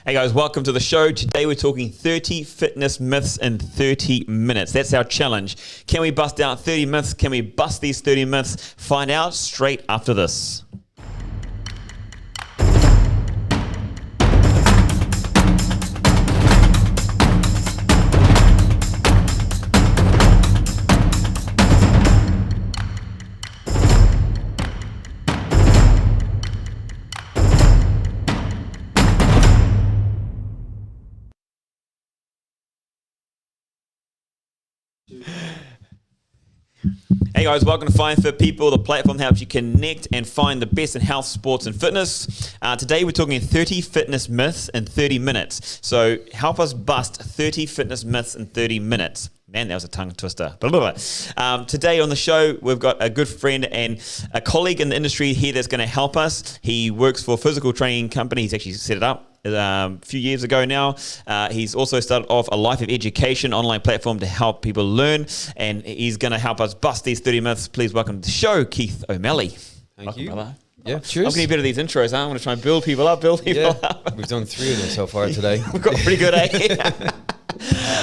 Hey guys, welcome to the show. Today we're talking 30 fitness myths in 30 minutes. That's our challenge. Can we bust out 30 myths? Can we bust these 30 myths? Find out straight after this. Hey guys, welcome to Find Fit People, the platform that helps you connect and find the best in health, sports, and fitness. Today we're talking 30 fitness myths in 30 minutes. So help us bust 30 fitness myths in 30 minutes. Man, that was a tongue twister. Today on the show, we've got a good friend and a colleague in the industry here that's going to help us. He works for a physical training company. He's actually set it up a few years ago now. He's also started off a Life of Education online platform to help people learn, and he's going to help us bust these 30 myths. Please welcome to the show, Keith O'Malley. Thank you. Brother. Yeah, cheers. I'm getting better at these intros. I'm going to try and build people up. We've done 3 of them so far today. We've got pretty good, eh?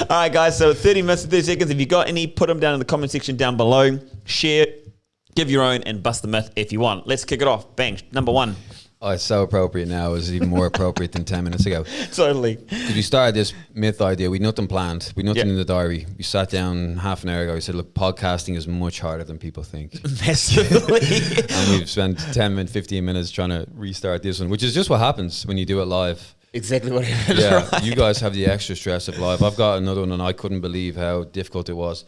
All right, guys, so 30 minutes, 30 seconds. If you got any, put them down in the comment section down below. Share, give your own, and bust the myth if you want. Let's kick it off. Bang. Number 1. Oh, it's so appropriate now. It's even more appropriate than 10 minutes ago. Totally. Because we started this myth idea. We had nothing planned. We had nothing in the diary. We sat down half an hour ago. We said, look, podcasting is much harder than people think. Massively. And we've spent 10 and 15 minutes trying to restart this one, which is just what happens when you do it live. Exactly what it is. Yeah, right. You guys have the extra stress of live. I've got another one, and I couldn't believe how difficult it was.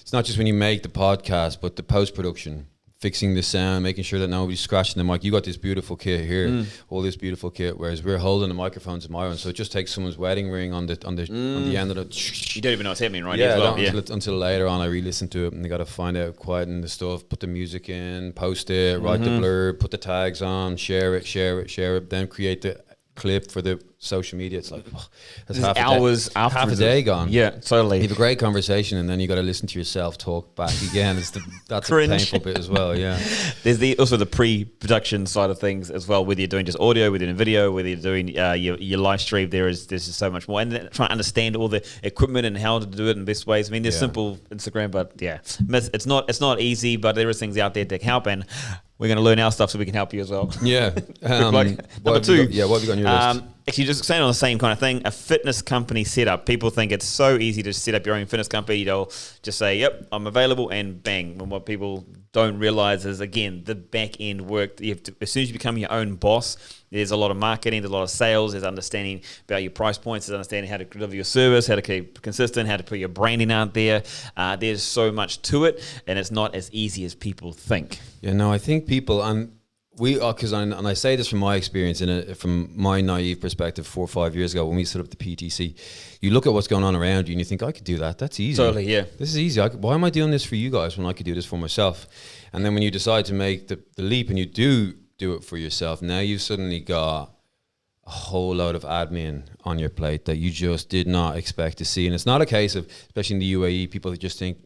It's not just when you make the podcast, but the post-production. Fixing the sound, making sure that nobody's scratching the mic. You got this beautiful kit here, all this beautiful kit, whereas we're holding the microphones in my own. So it just takes someone's wedding ring on the end of the. You don't even know what's happening, right? Yeah, until later on I re-listen to it, and they got to find out quieting the stuff, put the music in, post it, write the blurb, put the tags on, share it, then create the clip for the social media. It's like that's half a day gone. Yeah, totally. You have a great conversation, and then you got to listen to yourself talk back again. That's a painful bit as well. Yeah. There's also the pre-production side of things as well. Whether you're doing just audio, whether you're doing video, whether you're doing your live stream, there's just so much more. And then trying to understand all the equipment and how to do it in best ways. I mean, there's simple Instagram, but it's not easy. But there is things out there to help, and we're going to learn our stuff so we can help you as well. Yeah. Number 2. What have you got on your list? Actually, just saying on the same kind of thing, a fitness company setup. People think it's so easy to set up your own fitness company. They'll just say, yep, I'm available, and bang. And what people don't realize is, again, the back end work. You have to, as soon as you become your own boss, there's a lot of marketing, there's a lot of sales, there's understanding about your price points, there's understanding how to deliver your service, how to keep consistent, how to put your branding out there. There's so much to it, and it's not as easy as people think. Yeah, no, I think people, and I say this from my experience, from my naive perspective 4 or 5 years ago when we set up the PTC, you look at what's going on around you and you think, I could do that. That's easy. Totally, yeah. This is easy. Why am I doing this for you guys when I could do this for myself? And then when you decide to make the leap and you do it for yourself, now you've suddenly got a whole load of admin on your plate that you just did not expect to see. And it's not a case of, especially in the UAE, people that just think,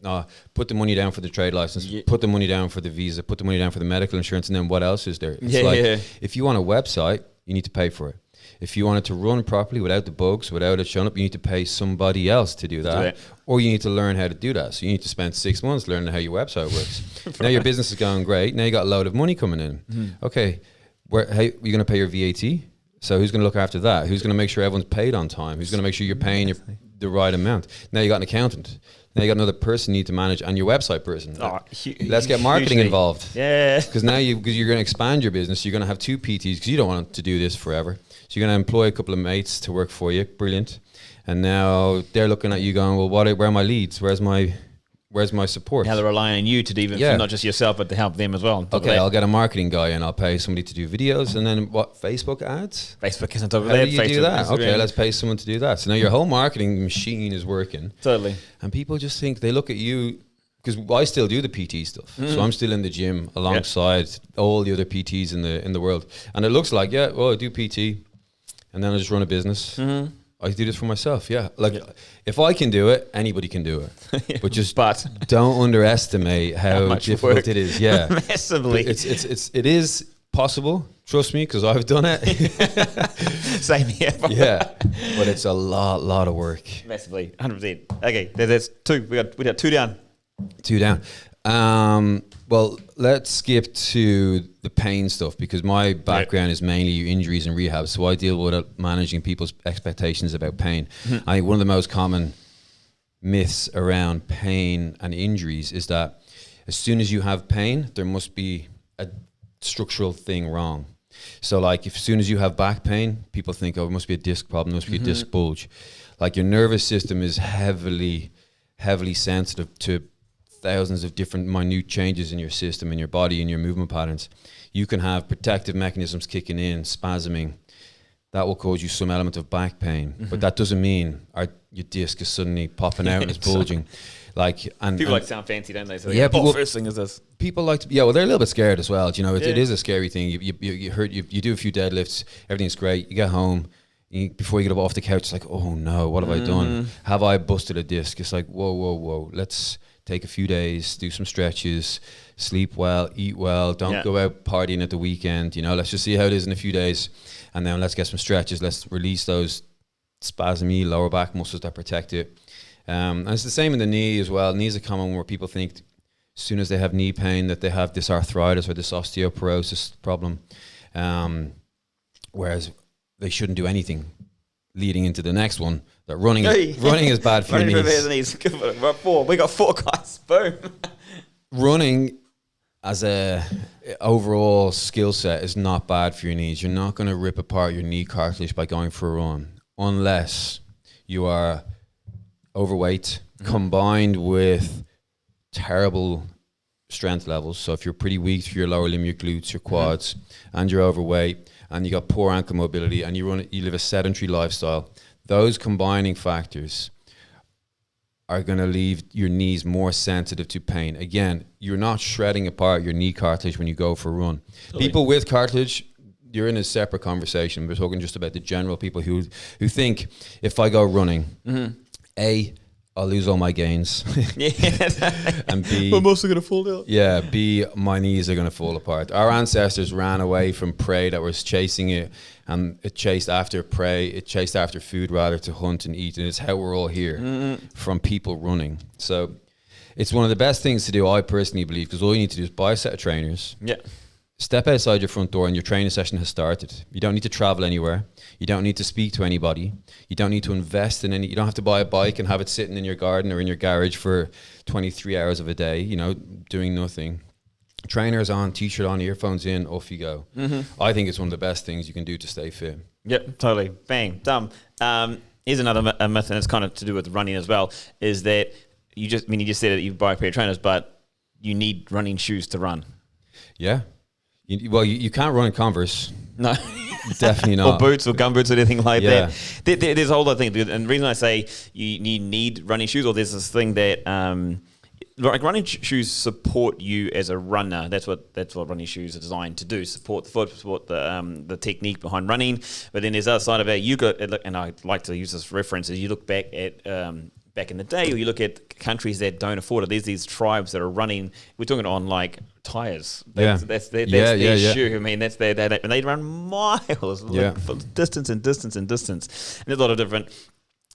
put the money down for the trade license, put the money down for the visa, put the money down for the medical insurance, and then what else is there? It's if you want a website, you need to pay for it. If you want it to run properly without the bugs, without it showing up, you need to pay somebody else to do that. Or you need to learn how to do that. So you need to spend 6 months learning how your website works. Now your business is going great. Now you got a load of money coming in. Okay, how are you going to pay your VAT? So who's going to look after that? Who's going to make sure everyone's paid on time? Who's going to make sure you're paying the right amount? Now you got an accountant. Now you got another person you need to manage, and your website person. Let's get marketing involved. Yeah. Because now because you're going to expand your business, you're going to have 2 PTs because you don't want to do this forever. So you're going to employ a couple of mates to work for you. Brilliant. And now they're looking at you going, well, where are my leads? Where's my support? Now they're relying on you to even not just yourself, but to help them as well. Okay, I'll get a marketing guy and I'll pay somebody to do videos, and then what? Facebook ads? Facebook isn't over there. How do you do that? Okay, let's pay someone to do that. So now your whole marketing machine is working. Totally. And people just think, they look at you, because I still do the PT stuff. So I'm still in the gym alongside all the other PTs in the world. And it looks like, I do PT, and then I just run a business. I do this for myself, if I can do it, anybody can do it. But don't underestimate how difficult it is. Yeah, massively. It is possible, Trust me, because I've done it. Same here. Yeah, but it's a lot of work. Massively, 100%. Okay, that's two. We got two down. 2 down. Well, let's skip to the pain stuff because my background is mainly injuries and rehab. So I deal with managing people's expectations about pain. I think one of the most common myths around pain and injuries is that as soon as you have pain, there must be a structural thing wrong. So like if as soon as you have back pain, people think, oh, it must be a disc problem, it must be a disc bulge. Like your nervous system is heavily sensitive to thousands of different minute changes in your system, in your body, in your movement patterns. You can have protective mechanisms kicking in, spasming. That will cause you some element of back pain. But that doesn't mean your disc is suddenly popping out and it's bulging. Like, and people like to sound fancy, don't they? So yeah, people, first thing is this. People like to, well, they're a little bit scared as well. You know, it is a scary thing. You hurt, you do a few deadlifts, everything's great. You get home, before you get up off the couch, it's like, oh no, what have I done? Have I busted a disc? It's like, whoa. Let's take a few days, do some stretches, sleep well, eat well, don't go out partying at the weekend. You know, let's just see how it is in a few days. And then let's get some stretches. Let's release those spasmy lower back muscles that protect it. And it's the same in the knee as well. Knees are common where people think as soon as they have knee pain that they have this arthritis or this osteoporosis problem. Whereas they shouldn't do anything leading into the next one. That running is bad for your knees. We got 4 guys. Boom. Running as a overall skill set is not bad for your knees. You're not going to rip apart your knee cartilage by going for a run unless you are overweight combined with terrible strength levels. So if you're pretty weak through your lower limb, your glutes, your quads, and you're overweight and you got poor ankle mobility and you live a sedentary lifestyle, those combining factors are going to leave your knees more sensitive to pain. Again, you're not shredding apart your knee cartilage when you go for a run. Totally. People with cartilage, you're in a separate conversation. We're talking just about the general people who think if I go running, A, I'll lose all my gains. And B, I'm also going to fall down. Yeah, B, my knees are going to fall apart. Our ancestors ran away from prey that was chasing it, and it chased after prey. It chased after food rather to hunt and eat, and it's how we're all here from people running. So it's one of the best things to do, I personally believe, because all you need to do is buy a set of trainers. Yeah. Step outside your front door and your training session has started. You don't need to travel anywhere. You don't need to speak to anybody. You don't need to invest in any. You don't have to buy a bike and have it sitting in your garden or in your garage for 23 hours of a day, you know, doing nothing. Trainers on, t-shirt on, earphones in, off you go. I think it's one of the best things you can do to stay fit. Yep, totally. Bang, dumb. Here's another myth, and it's kind of to do with running as well, is that you just said that you buy a pair of trainers, but you need running shoes to run. Yeah. You can't run in Converse. No. Definitely not. Or boots or gumboots or anything like that. There's a whole other thing. And the reason I say you need running shoes, or there's this thing that like running shoes support you as a runner. That's what running shoes are designed to do. Support the foot, support the technique behind running. But then there's the other side of it. You got, and I like to use this reference, is you look back at back in the day, or you look at countries that don't afford it. There's these tribes that are running. We're talking on like tires. That's their shoe. I mean, that's their and they run miles, like, for distance. And there's a lot of different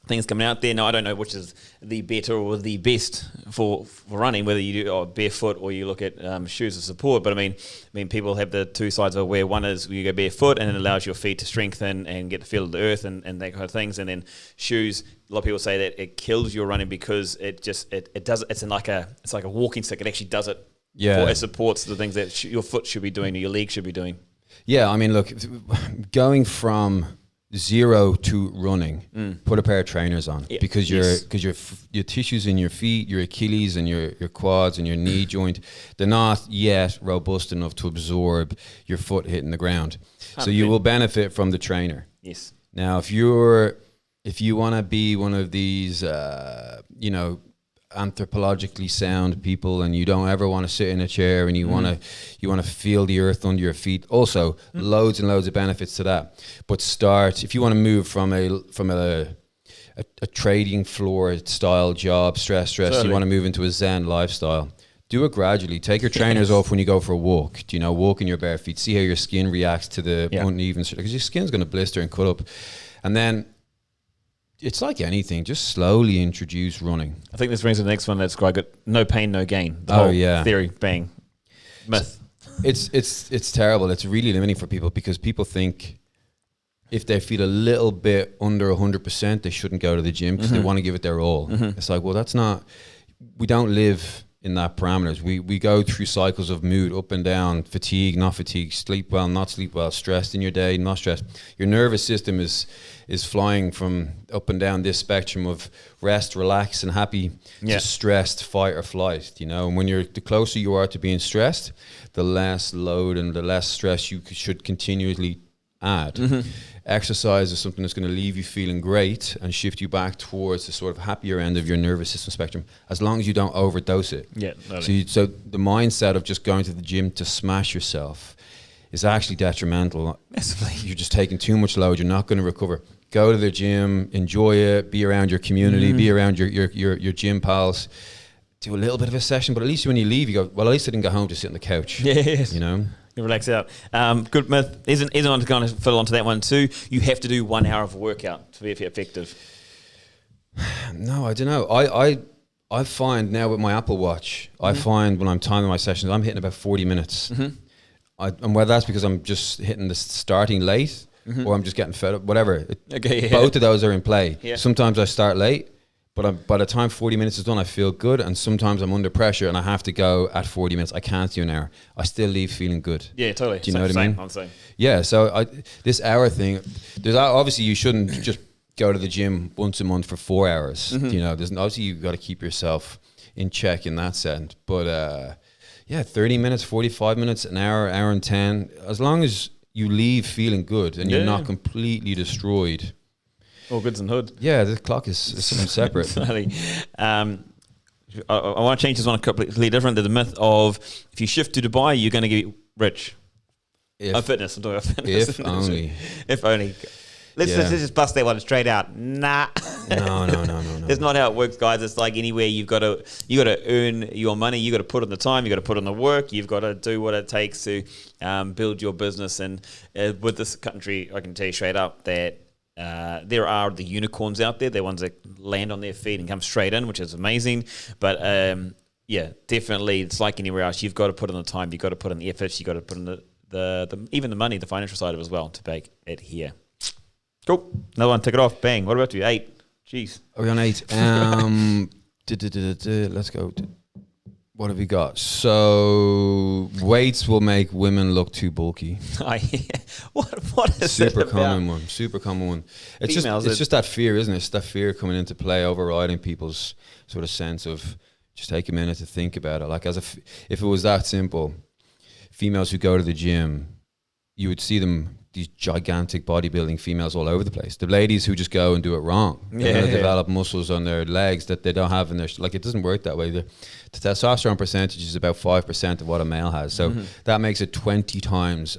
things coming out there. Now, I don't know which is the better or the best for running, whether you do barefoot or you look at shoes of support. But I mean, people have the two sides of where one is you go barefoot and it allows your feet to strengthen and get the feel of the earth and that kind of things. And then shoes, a lot of people say that it kills your running because it does it's like a walking stick. It actually does it. Yeah, it supports the things that your foot should be doing or your leg should be doing. Yeah, I mean, look, going from zero to running, put a pair of trainers on because your tissues in your feet, your Achilles and your quads and your knee joint, they're not yet robust enough to absorb your foot hitting the ground. 100%. So you will benefit from the trainer. Yes. Now, if you want to be one of these, anthropologically sound people, and you don't ever want to sit in a chair, and you want to feel the earth under your feet. Also, loads and loads of benefits to that. But start if you want to move from a trading floor style job, stress. Totally. You want to move into a Zen lifestyle. do it gradually. Take your trainers off when you go for a walk. Do you know, walk in your bare feet. See how your skin reacts to the uneven, because your skin's going to blister and cut up. And then it's like anything, just slowly introduce running. I think this brings to the next one that's quite good. No pain, no gain. The whole theory, bang, myth. It's terrible. It's really limiting for people, because people think if they feel a little bit under 100%, they shouldn't go to the gym because they want to give it their all. It's like, well, that's not, we don't live in that parameters. We go through cycles of mood, up and down, fatigue, not fatigue, sleep well, not sleep well, stressed in your day, not stressed. Your nervous system is flying from up and down this spectrum of rest, relax, and happy to stressed, fight or flight, you know. And when the closer you are to being stressed, the less load and the less stress you should continually add. Exercise is something that's going to leave you feeling great and shift you back towards the sort of happier end of your nervous system spectrum, as long as you don't overdose it. So the mindset of just going to the gym to smash yourself is actually detrimental. Massively. You're just taking too much load. You're not going to recover. Go to the gym, enjoy it, be around your community, be around your gym pals. Do a little bit of a session, but at least when you leave, you go, well, at least I didn't go home to sit on the couch. Yes. You know? You relax out. Good myth. Isn't on to kind of fill onto that one too. You have to do 1 hour of workout to be effective. No, I don't know. I find now with my Apple Watch, I find when I'm timing my sessions, I'm hitting about 40 minutes. And whether that's because I'm just hitting the starting late or I'm just getting fed up, whatever. Both of those are in play. Sometimes I start late, but by the time 40 minutes is done, I feel good. And sometimes I'm under pressure and I have to go at 40 minutes. I can't do an hour. I still leave feeling good. Yeah, totally. Do you know what I mean? I'm saying. Yeah, so this hour thing, there's obviously you shouldn't just go to the gym once a month for 4 hours. You know, there's obviously you've got to keep yourself in check in that sense. But 30 minutes, 45 minutes, an hour, hour and 10, as long as you leave feeling good and you're not completely destroyed. All goods and hood. Yeah, the clock is something separate. I want to change this one completely different. There's the myth of if you shift to Dubai, you're going to get rich. Fitness. I'm talking about fitness. If only. If only. Let's just bust that one straight out. Nah. No. That's not how it works, guys. It's like anywhere you got to earn your money. You got to put in the time. You got to put in the work. You've got to do what it takes to build your business. And with this country, I can tell you straight up that there are the unicorns out there. They're ones that land on their feet and come straight in, which is amazing. But definitely, it's like anywhere else. You've got to put in the time. You've got to put in the efforts. You've got to put in the even the money, the financial side of it as well to make it here. Cool. Another one. Tick it off. Bang. What about you? 8. Jeez. Are we on 8? Let's go. What have we got? So weights will make women look too bulky. What is Super common one. It's just that fear, isn't it? It's that fear coming into play, overriding people's sort of sense of just take a minute to think about it. Like if it was that simple, females who go to the gym, you would see them, these gigantic bodybuilding females all over the place. The ladies who just go and do it wrong. They're going to develop muscles on their legs that they don't have in their... Like, it doesn't work that way. The testosterone percentage is about 5% of what a male has. So that makes it 20 times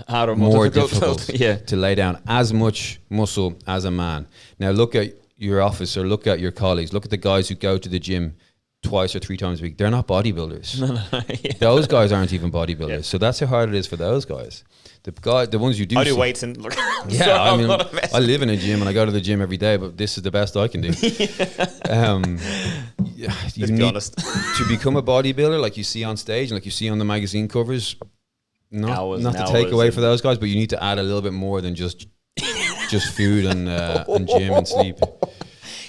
harder, more difficult to lay down as much muscle as a man. Now, look at your office or look at your colleagues. Look at the guys who go to the gym twice or 3 times a week. They're not bodybuilders. Those guys aren't even bodybuilders. So that's how hard it is for those guys. The ones you do. I do weights and look. I mean, I live in a gym and I go to the gym every day, but this is the best I can do. You need honest. to become a bodybuilder, like you see on stage and like you see on the magazine covers. Not to take away for those guys, but you need to add a little bit more than just food and gym and sleep.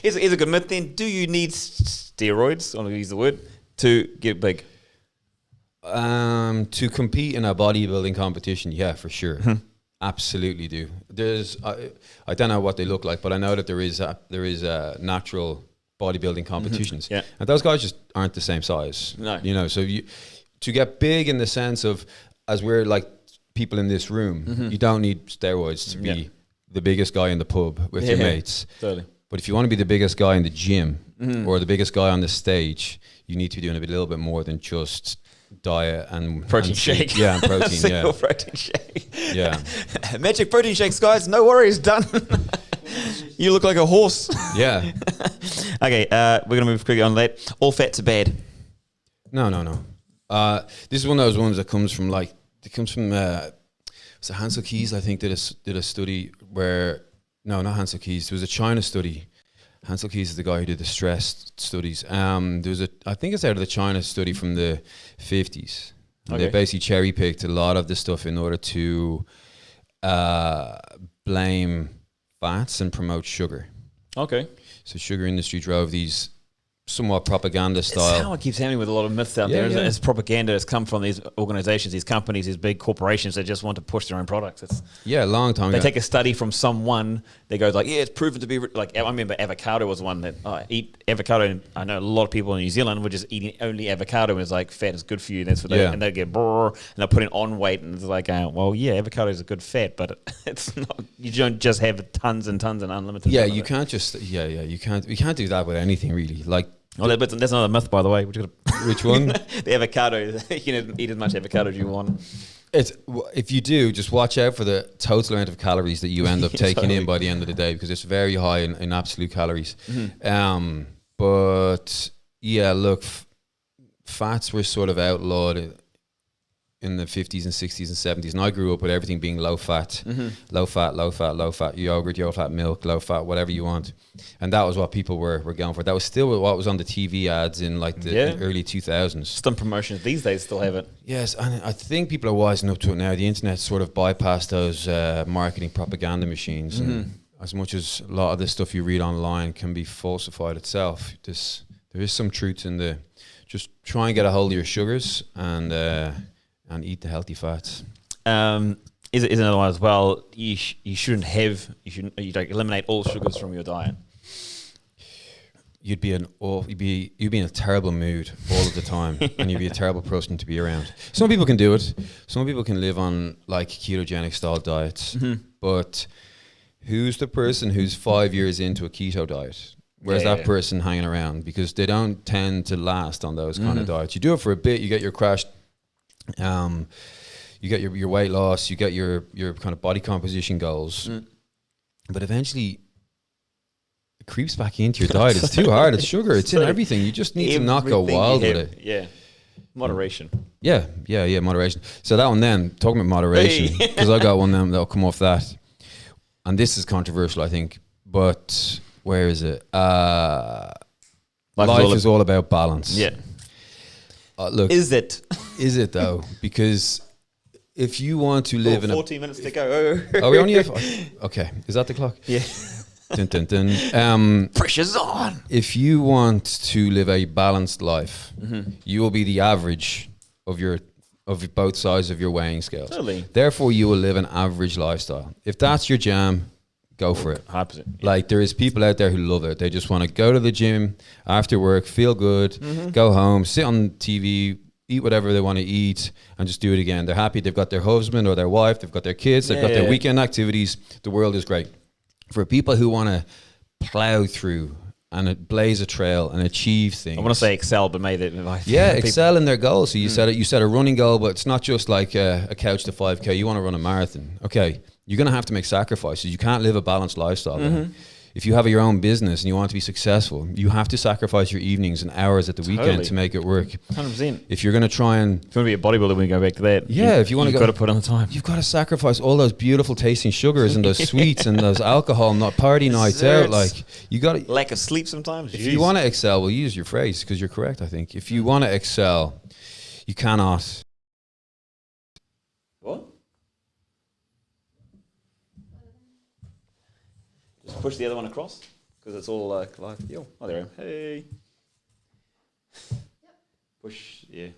Here's a good myth then. Do you need steroids, I'm going to use the word, to get big? To compete in a bodybuilding competition, yeah, for sure. Absolutely do. There's, I don't know what they look like, but I know that there is natural bodybuilding competitions. And those guys just aren't the same size. No. You know, so to get big in the sense of, as we're like people in this room, you don't need steroids to be the biggest guy in the pub with your mates. Totally. But if you want to be the biggest guy in the gym or the biggest guy on the stage, you need to be doing a little bit more than just diet and protein shake. Yeah, and protein. Protein shake. Yeah. Magic protein shakes, guys. No worries. Done. You look like a horse. Yeah. Okay, we're going to move quickly on that. All fats are bad. No. This is one of those ones that comes from was it Hansel Keys? I think did a study where no, not Hansel Keys. There was a China study. Hansel Keys is the guy who did the stress studies. I think it's out of the China study from the 50s. Okay. They basically cherry picked a lot of the stuff in order to blame fats and promote sugar. Okay. So sugar industry drove these somewhat propaganda style. It's how it keeps happening with a lot of myths out there. It's propaganda that's come from these organizations, these companies, these big corporations that just want to push their own products. A long time ago. They take a study from someone, they go like, it's proven to be, like, I remember avocado was one that eat avocado, and I know a lot of people in New Zealand were just eating only avocado, and it's like, fat is good for you, and that's what and they get, and they're putting on weight, and it's like, avocado is a good fat, but it's not, you don't just have tons and tons and unlimited. Yeah, you can't just, you can't do that with anything really. Like, that's another myth, by the way. Which one? The avocado. You can eat as much avocado as you want. If you do, just watch out for the total amount of calories that you end up taking in by the end of the day, because it's very high in absolute calories. Mm-hmm. But yeah, look, fats were sort of outlawed in the 50s and 60s and 70s, and I grew up with everything being low fat, low fat yogurt, low fat milk, low fat, whatever you want. And that was what people were going for. That was still what was on the TV ads in like the early 2000s. Some promotions these days still have it. Yes, and I think people are wising up to it now. The internet sort of bypassed those marketing propaganda machines. And as much as a lot of the stuff you read online can be falsified itself, there is some truth in just try and get a hold of your sugars and eat the healthy fats. Is another one as well. You shouldn't eliminate all sugars from your diet. You'd be in a terrible mood all of the time, and you'd be a terrible person to be around. Some people can do it. Some people can live on like ketogenic style diets, but who's the person who's 5 years into a keto diet? Where's that person hanging around? Because they don't tend to last on those kind of diets. You do it for a bit, you get your crash. You get your weight loss, you get your kind of body composition goals, but eventually it creeps back into your diet. It's too hard. It's sugar. It's in everything. You just need to not go wild with it. Yeah, moderation. Yeah, moderation. So that one then, talking about moderation, because I got one then that'll come off that, and this is controversial, I think, but where is it? Life is all about balance. Yeah. Look, is it though? Because if you want to live in 14 minutes to go. Oh, we only have. Okay, is that the clock? Yeah. Dun, dun, dun. Pressure's on. If you want to live a balanced life, you will be the average of both sides of your weighing scales. Totally. Therefore, you will live an average lifestyle. If that's your jam, go for it. 100%. Yeah. Like, there is people out there who love it. They just want to go to the gym after work, feel good, go home, sit on TV, eat whatever they want to eat, and just do it again. They're happy. They've got their husband or their wife. They've got their kids. They've got their weekend activities. The world is great. For people who want to plow through and blaze a trail and achieve things. I want to say excel, but maybe excel in their goals. So you set a running goal, but it's not just like a couch to 5K. You want to run a marathon. Okay. You're going to have to make sacrifices. You can't live a balanced lifestyle. If you have your own business and you want to be successful, you have to sacrifice your evenings and hours at the weekend to make it work. 100%. If you're going to try and... If you want to be a bodybuilder, when you go back to that, if you want to you've got to put on the time. You've got to sacrifice all those beautiful tasting sugars and those sweets and those alcohol, not party nights out. Like, you got to... Lack of sleep sometimes. If you want to excel, we'll use your phrase because you're correct, I think. If you want to excel, you cannot... What? Just push the other one across because it's all live. Yo, oh, there I am. Hey. Push, yeah.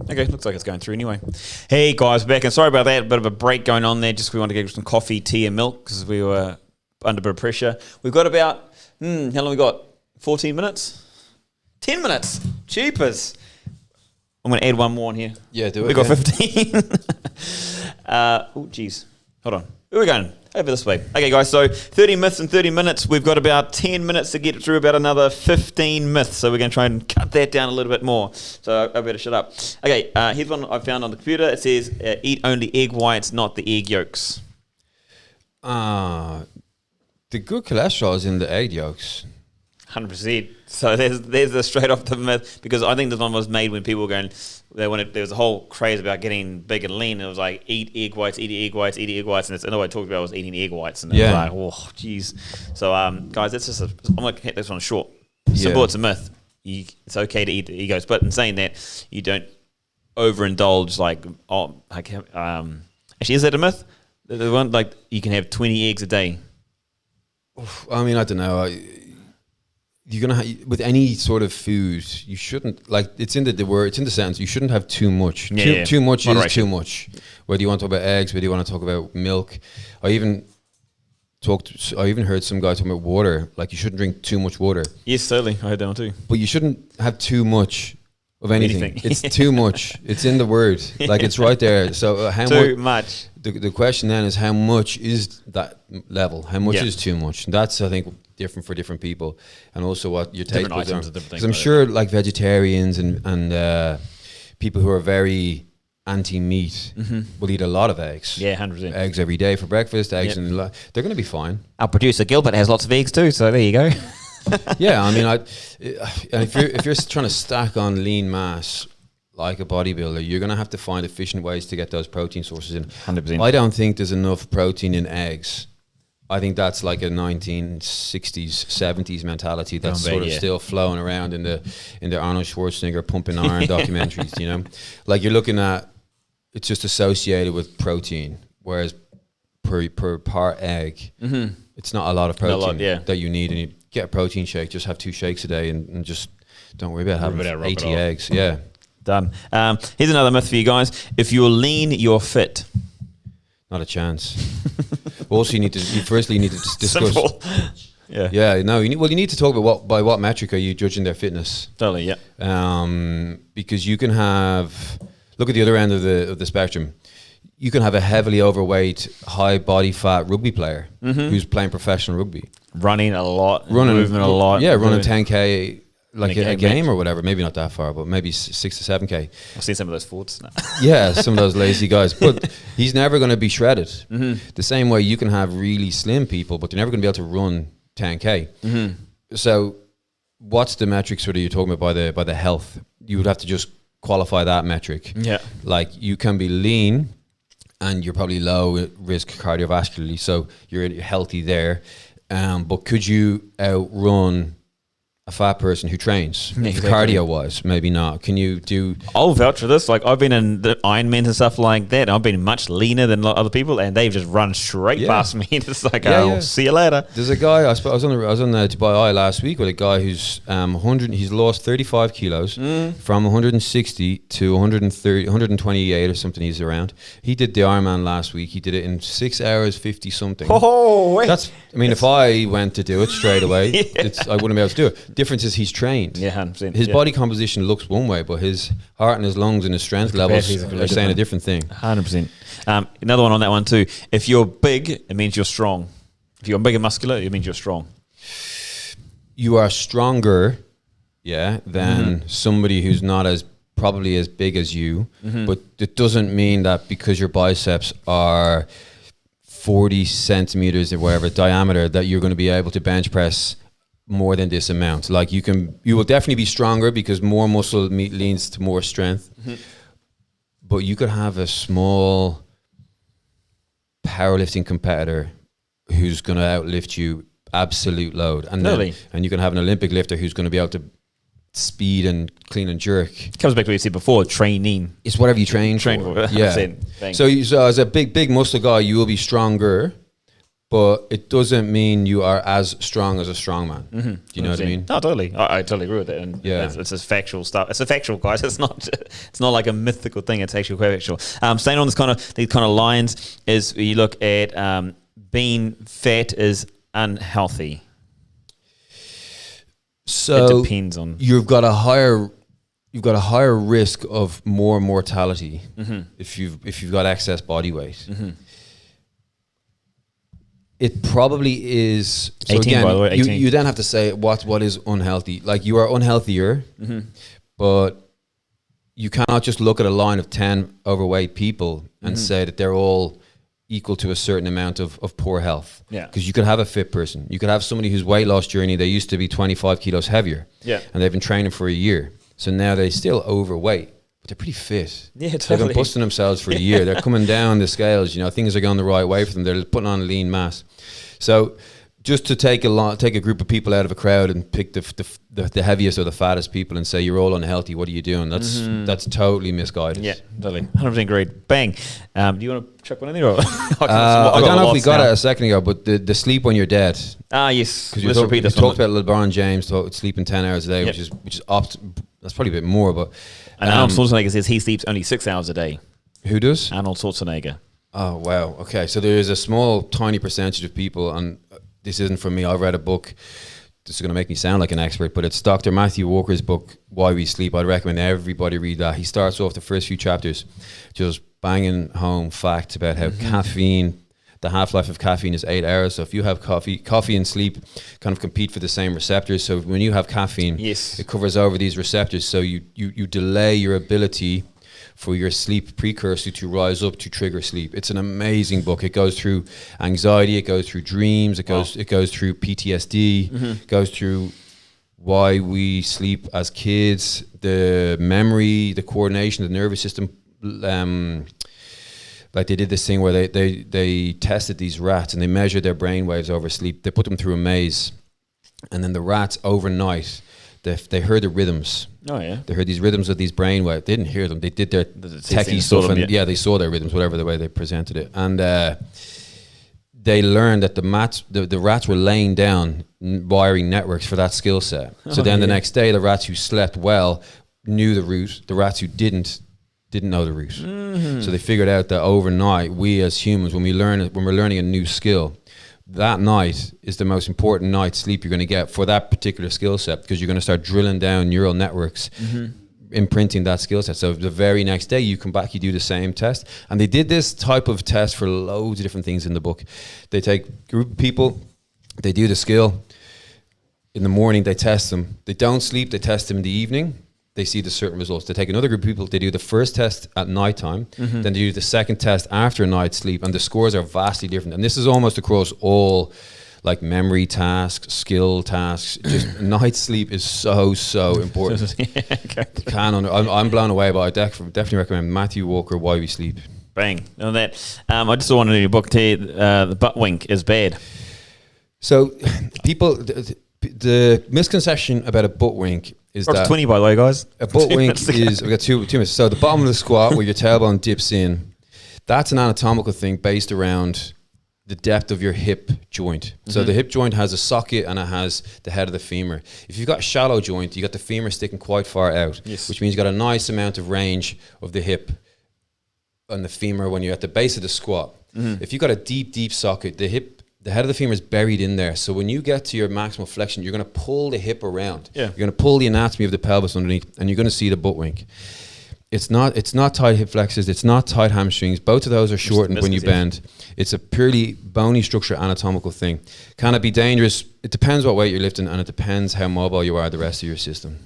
Okay, looks like it's going through anyway. Hey guys, back, and sorry about that. A bit of a break going on there. Just we wanted to get some coffee, tea, and milk because we were under a bit of pressure. We've got about how long we got? 14 minutes? 10 minutes. Cheapers. I'm going to add one more in here. Yeah, do it. We got 15. Oh, geez. Hold on. Where are we going? Over this way. Okay, guys, so 30 myths in 30 minutes. We've got about 10 minutes to get through about another 15 myths. So we're going to try and cut that down a little bit more. So I better shut up. Okay, here's one I found on the computer. It says, eat only egg whites, not the egg yolks. The good cholesterol is in the egg yolks. 100%. So there's the straight off the myth, because I think this one was made when people were going, there was a whole craze about getting big and lean. It was like eat egg whites, eat egg whites, eat egg whites, and it's another way I talked about was eating egg whites, and it was like, oh jeez. So guys, that's just I'm gonna keep this one short. Simple, it's a myth. It's okay to eat the egos, but in saying that, you don't overindulge. Actually, is that a myth? The one like you can have 20 eggs a day. I mean, I don't know. You're gonna with any sort of food, you shouldn't it's in the word. It's in the sentence. You shouldn't have too much. Too much moderation is too much. Whether you want to talk about eggs, whether you want to talk about milk, I even heard some guy talking about water. Like, you shouldn't drink too much water. Yes, totally. I heard that one too. But you shouldn't have too much of anything. It's too much. It's in the word. Like, it's right there. So how too much. The question then is, how much is that level? How much is too much? And that's, I think, different for different people, and also what your taste buds are. Because I'm sure, like, vegetarians and people who are very anti-meat will eat a lot of eggs. Yeah, 100%. Eggs every day for breakfast. Eggs, and they're going to be fine. Our producer Gilbert has lots of eggs too, so there you go. Yeah, I mean, if you're trying to stack on lean mass like a bodybuilder, you're going to have to find efficient ways to get those protein sources in. 100%. I don't think there's enough protein in eggs. I think that's like a 1960s, 70s mentality that's sort of still flowing around in the Arnold Schwarzenegger pumping iron documentaries. You know, like, you're looking at, it's just associated with protein, whereas per part egg, it's not a lot of protein that you need. And you get a protein shake, just have 2 shakes a day, and just don't worry about having 80 eggs. Yeah. Done. Here's another myth for you guys. If you're lean, you're fit. Not a chance. Also, you need to discuss. Simple. Yeah. No. You need to talk about by what metric are you judging their fitness? Totally. Yeah. Because you can have, look at the other end of the spectrum. You can have a heavily overweight, high body fat rugby player who's playing professional rugby, running a lot, moving a lot. Yeah, running 10K. Like a game or whatever, maybe not that far, but maybe 6 to 7K. I've seen some of those Fords. Yeah, some of those lazy guys. But he's never going to be shredded. The same way you can have really slim people, but they're never going to be able to run 10K. So what's the metric sort of you're talking about by the health? You would have to just qualify that metric. Yeah. Like, you can be lean and you're probably low risk cardiovascularly, so you're healthy there. But could you outrun a fat person who trains? Exactly. Cardio wise, maybe not. Can you do? I'll vouch for this. Like, I've been in the Ironmans and stuff like that, and I've been much leaner than other people, and they've just run straight past me. It's like, I'll see you later. There's a guy, I was on the Dubai Eye last week with a guy who's 100. He's lost 35 kilos from 160 to 130, 128 or something. He's around. He did the Ironman last week. He did it in 6 hours 50 something. Oh, wait. If I went to do it straight away, I wouldn't be able to do it. Difference is he's trained. Yeah, 100%. His body composition looks one way, but his heart and his lungs and his strength levels are saying a different thing. 100%. Another one on that one too. If you're big, it means you're strong. If you're big and muscular, it means you're strong. You are stronger, than somebody who's not probably as big as you. But it doesn't mean that because your biceps are 40 centimeters or whatever diameter that you're going to be able to bench press more than this amount. Like, you will definitely be stronger because more muscle leads to more strength. But you could have a small powerlifting competitor who's going to outlift you absolute load, and you can have an Olympic lifter who's going to be able to speed and clean and jerk. Comes back to what you said before, training. It's whatever you train for. Yeah. So as a big muscle guy, you will be stronger, but it doesn't mean you are as strong as a strong man. Do you know what I mean? No, totally. I totally agree with that. And it's just factual stuff. It's a factual, guys. It's not like a mythical thing. It's actually quite factual. Staying on these kind of lines is you look at being fat is unhealthy. So it depends on. You've got a higher risk of more mortality if you've got excess body weight. It probably is. So 18, again, by the way, 18. You then have to say what is unhealthy. Like, you are unhealthier, but you cannot just look at a line of 10 overweight people and say that they're all equal to a certain amount of poor health. Yeah. Because you could have a fit person. You could have somebody whose weight loss journey, they used to be 25 kilos heavier. Yeah. And they've been training for a year. So now they're still overweight, but they're pretty fit. Yeah, They've totally. been busting themselves for a year. They're coming down the scales. You know, things are going the right way for them. They're putting on lean mass. So just to take a group of people out of a crowd and pick the heaviest or the fattest people and say you're all unhealthy, what are you doing? That's totally misguided. Yeah, totally. 100% agreed. Bang. Do you want to chuck one in there? Or I don't know if we got it a second ago, but the sleep when you're dead. Yes. Because Let's repeat you this talked one. about LeBron James sleeping 10 hours a day, Yep. which is that's probably a bit more, but And Arnold Schwarzenegger says he sleeps only 6 hours a day. who does? Arnold Schwarzenegger. Oh wow. Okay, so there is a small, tiny percentage of people, and this isn't from me. I read a book. This is going to make me sound like an expert, but it's Dr. Matthew Walker's book, Why We Sleep. I'd recommend everybody read that. He starts off the first few chapters just banging home facts about how caffeine, the half-life of caffeine is 8 hours. So if you have coffee and sleep kind of compete for the same receptors. So when you have caffeine, Yes. it covers over these receptors. So you delay your ability for your sleep precursor to rise up to trigger sleep. It's an amazing book. It goes through anxiety, it goes through dreams, it goes through PTSD, goes through why we sleep as kids, the memory, the coordination, the nervous system. Like they did this thing where they tested these rats and they measured their brain waves over sleep. They put them through a maze, and then the rats overnight, they heard the rhythms. Oh, yeah. They heard these rhythms of these brain waves. They didn't hear them. They did their techie saw stuff, them, and yeah. they saw their rhythms, whatever the way they presented it. And they learned that the rats were laying down wiring networks for that skill set. So then the next day, the rats who slept well knew the route. The rats who didn't know the route. So they figured out that overnight, we as humans, when we're learning a new skill, that night is the most important night's sleep you're going to get for that particular skill set, because you're going to start drilling down neural networks, imprinting that skill set. So the very next day you come back, you do the same test. And they did this type of test for loads of different things in the book. They take a group of people, they do the skill. In the morning, they test them. They don't sleep, they test them in the evening. They see the certain results. They take another group of people, they do the first test at nighttime, then they do the second test after a night's sleep, and the scores are vastly different. And this is almost across all like memory tasks, skill tasks. Just night sleep is so important. I'm blown away, but I definitely recommend Matthew Walker, Why We Sleep. Bang. On that. I just wanted in your book to the butt wink is bad. So people, the misconception about a butt wink is Or it's that 20, by the way, guys. a butt 2 wink minutes to go. is, we've got two minutes. So the bottom of the squat where your tailbone dips in, that's an anatomical thing based around the depth of your hip joint. So the hip joint has a socket and it has the head of the femur. If you've got a shallow joint, you got the femur sticking quite far out, which means you got a nice amount of range of the hip and the femur when you're at the base of the squat. If you've got a deep socket, the head of the femur is buried in there. So when you get to your maximal flexion, you're going to pull the hip around. Yeah. You're going to pull the anatomy of the pelvis underneath, and you're going to see the butt wink. It's not tight hip flexors. It's not tight hamstrings. Both of those are shortened when you bend. It's a purely bony structure anatomical thing. Can it be dangerous? It depends what weight you're lifting, and it depends how mobile you are the rest of your system.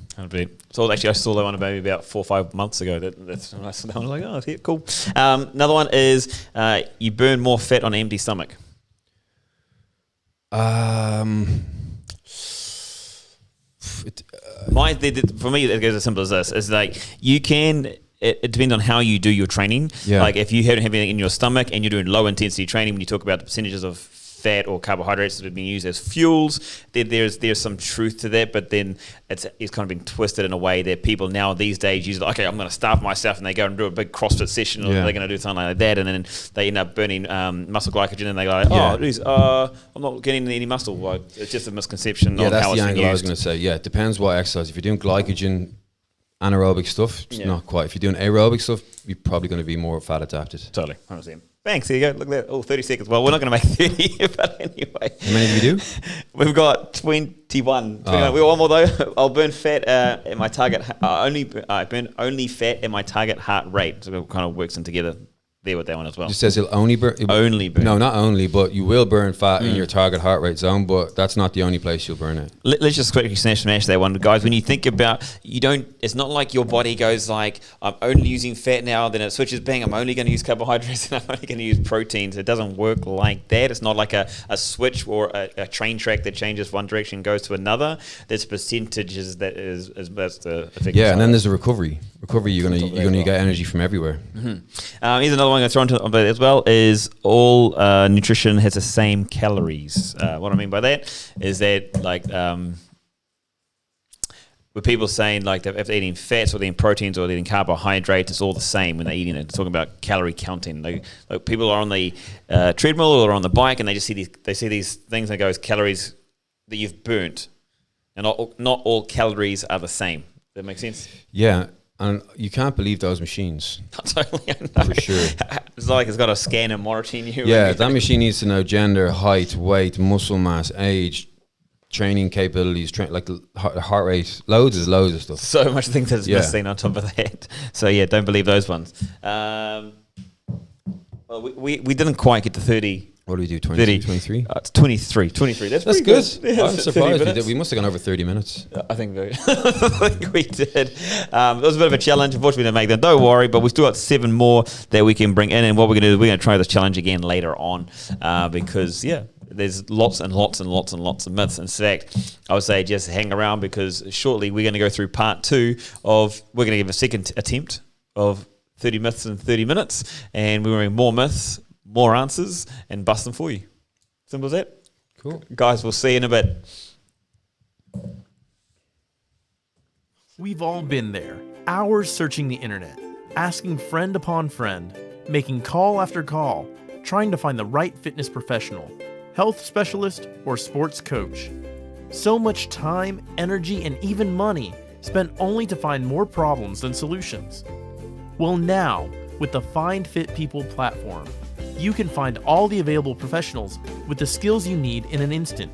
So actually, I saw that one maybe about 4 or 5 months ago. That's when I saw that one. I was like, oh, yeah, cool. Another one is you burn more fat on an empty stomach. For me, it goes as simple as this: is like you can. It depends on how you do your training. Yeah. Like if you have anything in your stomach and you're doing low intensity training, when you talk about the percentages of fat or carbohydrates that are being used as fuels, there's some truth to that. But then it's kind of been twisted in a way that people now these days use, okay, I'm going to starve myself, and they go and do a big CrossFit session, or they're going to do something like that, and then they end up burning muscle glycogen, and they go, I'm not getting any muscle. Well, it's just a misconception. Yeah, on that's how the it's angle being I was used. going to say. Yeah, it depends what exercise. If you're doing glycogen, anaerobic stuff, it's not quite. If you're doing aerobic stuff, you're probably going to be more fat adapted. Totally, 100%. Thanks, there you go. Look at that. Oh, 30 seconds. Well, we're not going to make 30, but anyway. How many do you do? We've got 21. We got one more though. I'll burn fat at my target. I burn only fat at my target heart rate. So it kind of works in together. there with that one as well. It says it'll only burn. Only burn. No, not only, but you will burn fat in your target heart rate zone, but that's not the only place you'll burn it. Let's just quickly smash that one, guys. When you think about, it's not like your body goes like, I'm only using fat now, then it switches, bang, I'm only going to use carbohydrates and I'm only going to use proteins. It doesn't work like that. It's not like a switch or a train track that changes one direction and goes to another. There's percentages that that's the effect. Yeah, and then there's the recovery. You're gonna get energy from everywhere. Here's another one I'm going to throw into as well, is all nutrition has the same calories. What I mean by that is that, like, with people saying, like, if they're eating fats or they're eating proteins or they're eating carbohydrates, it's all the same when they're eating it. It's talking about calorie counting. Like people are on the treadmill or on the bike and they just see these things and it goes calories that you've burnt. And not all calories are the same. Does that make sense? Yeah. And you can't believe those machines. Totally, I know. For sure. It's like it's got a scan and monitoring you. Yeah, that machine needs to know gender, height, weight, muscle mass, age, training capabilities, like the heart rate, loads of stuff. So much things that's missing on top of that. So yeah, don't believe those ones. Well, we didn't quite get to 30. What do we do, 22, 23? It's 23. That's good. Yeah, I'm surprised. We must have gone over 30 minutes. I think I think we did. It was a bit of a challenge. Unfortunately, we didn't make that. Don't worry, but we still got 7 more that we can bring in. And what we're going to do, we're going to try this challenge again later on because, there's lots and lots and lots and lots of myths. In fact, I would say just hang around because shortly we're going to go through part 2 we're going to give a second attempt of 30 myths in 30 minutes. And we're going more myths, more answers, and bust them for you. Simple as that. Cool. Guys, we'll see you in a bit. We've all been there. Hours searching the internet, asking friend upon friend, making call after call, trying to find the right fitness professional, health specialist, or sports coach. So much time, energy, and even money spent only to find more problems than solutions. Well, now, with the Find Fit People platform, you can find all the available professionals with the skills you need in an instant.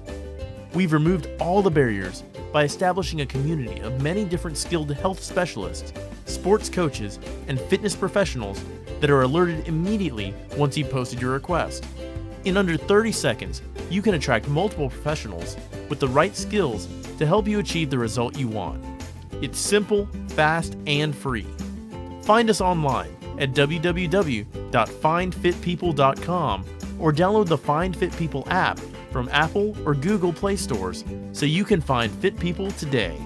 We've removed all the barriers by establishing a community of many different skilled health specialists, sports coaches, and fitness professionals that are alerted immediately once you've posted your request. In under 30 seconds, you can attract multiple professionals with the right skills to help you achieve the result you want. It's simple, fast, and free. Find us online at www.findfitpeople.com or download the Find Fit People app from Apple or Google Play stores so you can find fit people today.